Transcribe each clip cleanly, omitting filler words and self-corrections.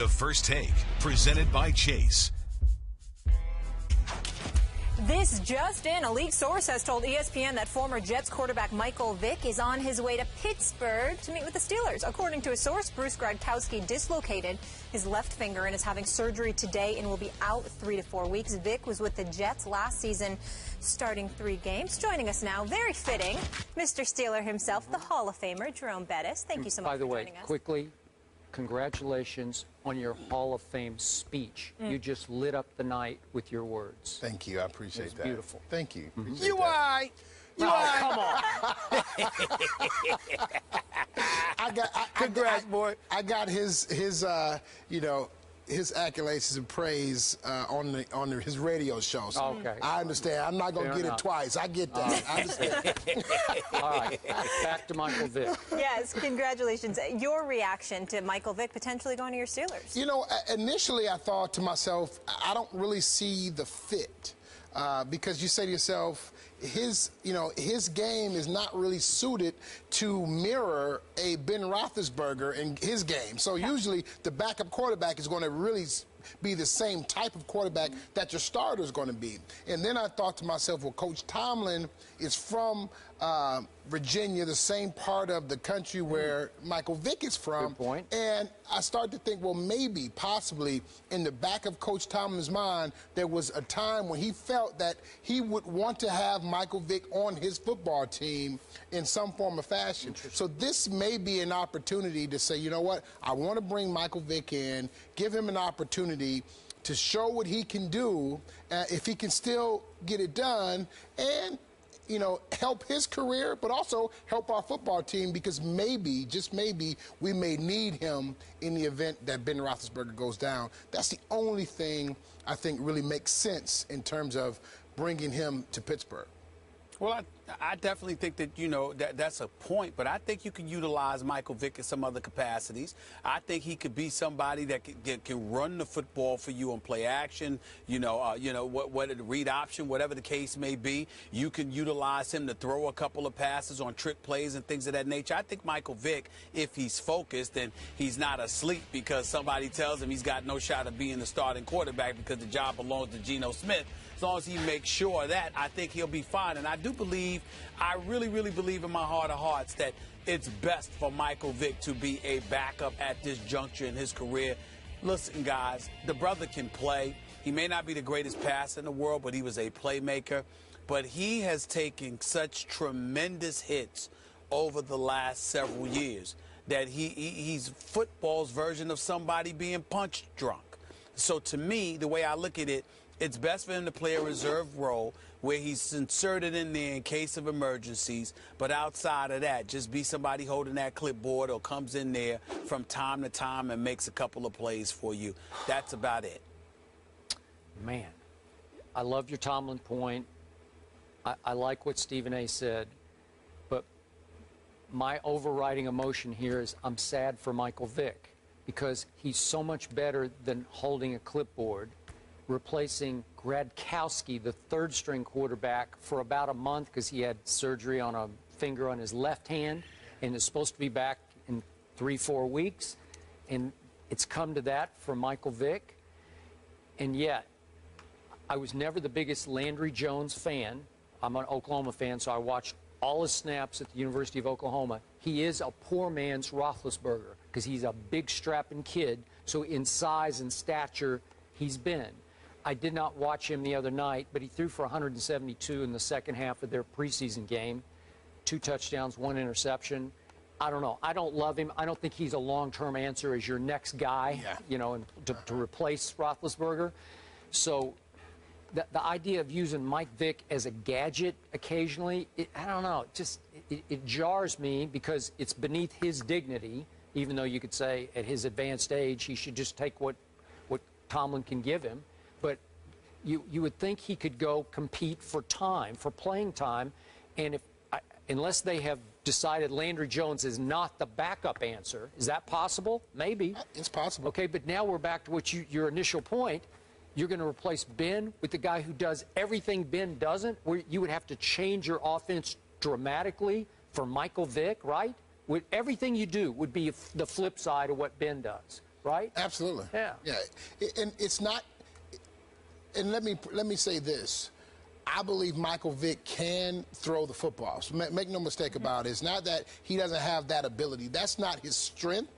The First Take, presented by Chase. This just in, a leaked source has told ESPN that former Jets quarterback Michael Vick is on his way to Pittsburgh to meet with the Steelers. According to a source, Bruce Gradkowski dislocated his left finger and is having surgery today and will be out 3 to 4 weeks. Vick was with the Jets last season, starting 3 games. Joining us now, very fitting, Mr. Steeler himself, the Hall of Famer, Jerome Bettis. Thank you so much for joining us. By the way, quickly, congratulations on your Hall of Fame speech. You just lit up the night with your words. Thank you. I appreciate that. Beautiful. Thank you. You are. Come on. Congrats, boy. I got his his accolades and praise on his radio show. So Okay. I understand. I'm not going to get it twice. I get that. I understand. All right, back to Michael Vick. Yes, congratulations. Your reaction to Michael Vick potentially going to your Steelers? You know, initially I thought to myself, I don't really see the fit. Because you say to yourself, his game is not really suited to mirror a Ben Roethlisberger in his game. So usually the backup quarterback is going to really be the same type of quarterback that your starter is going to be. And then I thought to myself, well, Coach Tomlin is from Virginia, the same part of the country where Michael Vick is from. Good point. And I started to think, well, maybe, possibly, in the back of Coach Tomlin's mind, there was a time when he felt that he would want to have Michael Vick on his football team in some form or fashion. So this may be an opportunity to say, you know what, I want to bring Michael Vick in, give him an opportunity to show what he can do, if he can still get it done, and help his career, but also help our football team, because maybe, just maybe, we may need him in the event that Ben Roethlisberger goes down. That's the only thing I think really makes sense in terms of bringing him to Pittsburgh. Well, I definitely think that, that's a point, but I think you can utilize Michael Vick in some other capacities. I think he could be somebody that can run the football for you on play action, what read option, whatever the case may be. You can utilize him to throw a couple of passes on trick plays and things of that nature. I think Michael Vick, if he's focused and he's not asleep because somebody tells him he's got no shot of being the starting quarterback because the job belongs to Geno Smith, as long as he makes sure of that, I think he'll be fine. And I do believe, I really, really believe in my heart of hearts that it's best for Michael Vick to be a backup at this juncture in his career. Listen, guys, the brother can play. He may not be the greatest passer in the world, but he was a playmaker. But he has taken such tremendous hits over the last several years that he's football's version of somebody being punch drunk. So to me, the way I look at it, it's best for him to play a reserve role where he's inserted in there in case of emergencies. But outside of that, just be somebody holding that clipboard or comes in there from time to time and makes a couple of plays for you. That's about it. Man, I love your Tomlin point. I like what Stephen A. said. But my overriding emotion here is I'm sad for Michael Vick, because he's so much better than holding a clipboard, replacing Gradkowski, the third-string quarterback, for about a month because he had surgery on a finger on his left hand and is supposed to be back in 3-4 weeks. And it's come to that for Michael Vick. And yet, I was never the biggest Landry Jones fan. I'm an Oklahoma fan, so I watched all his snaps at the University of Oklahoma. He is a poor man's Roethlisberger because he's a big, strapping kid. So in size and stature, he's been. I did not watch him the other night, but he threw for 172 in the second half of their preseason game. 2 touchdowns, 1 interception. I don't know. I don't love him. I don't think he's a long-term answer as your next guy, and to replace Roethlisberger. So the idea of using Mike Vick as a gadget occasionally, I don't know. It jars me because it's beneath his dignity, even though you could say at his advanced age he should just take what Tomlin can give him. But you would think he could go compete for time, for playing time, and unless they have decided Landry Jones is not the backup answer, is that possible? Maybe. It's possible. Okay, but now we're back to what your initial point. You're going to replace Ben with the guy who does everything Ben doesn't, where you would have to change your offense dramatically for Michael Vick, right? Everything you do would be the flip side of what Ben does. right? Absolutely. Yeah. Yeah. And it's not. And let me say this. I believe Michael Vick can throw the football. So make no mistake about it. It's not that he doesn't have that ability. That's not his strength.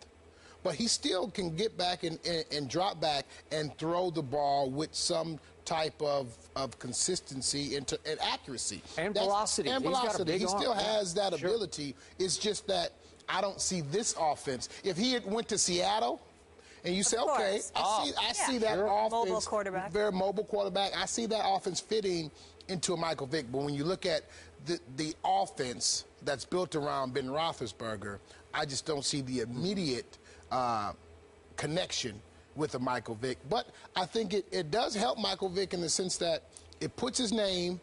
But he still can get back and drop back and throw the ball with some type of consistency and accuracy. And velocity. And He's got a velocity. big He arm. still has that Sure. ability. It's just that I don't see this offense. If he had went to Seattle, and you say, okay, I see that offense. Mobile quarterback. Very mobile quarterback. I see that offense fitting into a Michael Vick. But when you look at the offense that's built around Ben Roethlisberger, I just don't see the immediate connection with a Michael Vick. But I think it does help Michael Vick in the sense that it puts his name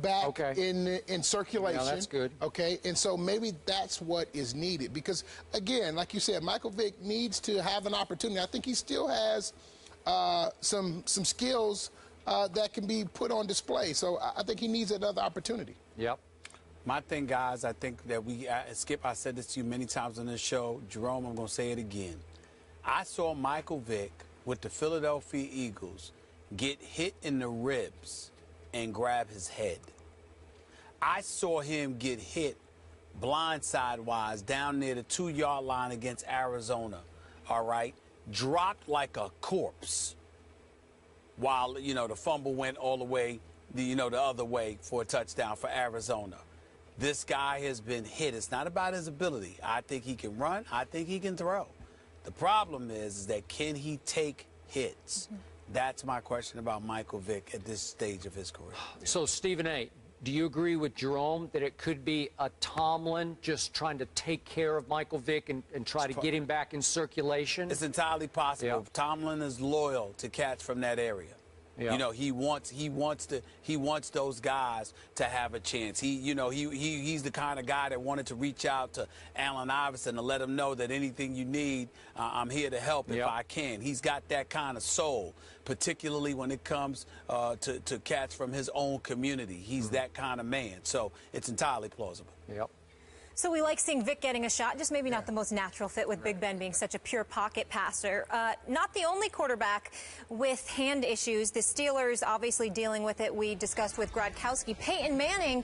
back in circulation. Yeah, that's good. Okay, and so maybe that's what is needed because, again, like you said, Michael Vick needs to have an opportunity. I think he still has some skills that can be put on display. So I think he needs another opportunity. Yep. My thing, guys, I think that Skip, I said this to you many times on this show. Jerome, I'm going to say it again. I saw Michael Vick with the Philadelphia Eagles get hit in the ribs and grab his head. I saw him get hit blindside-wise down near the 2-yard line against Arizona, all right? Dropped like a corpse while, the fumble went all the way, the other way for a touchdown for Arizona. This guy has been hit. It's not about his ability. I think he can run. I think he can throw. The problem is that can he take hits? That's my question about Michael Vick at this stage of his career. So, Stephen A., do you agree with Jerome that it could be a Tomlin just trying to take care of Michael Vick and try to get him back in circulation? It's entirely possible. Yeah. Tomlin is loyal to cats from that area. Yeah. He wants those guys to have a chance. He's the kind of guy that wanted to reach out to Allen Iverson to let him know that anything you need, I'm here to help if I can. He's got that kind of soul, particularly when it comes to cats from his own community. He's that kind of man. So it's entirely plausible. Yep. So we like seeing Vick getting a shot, just maybe not the most natural fit with Big Ben being such a pure pocket passer. Not the only quarterback with hand issues. The Steelers obviously dealing with it. We discussed with Gradkowski. Peyton Manning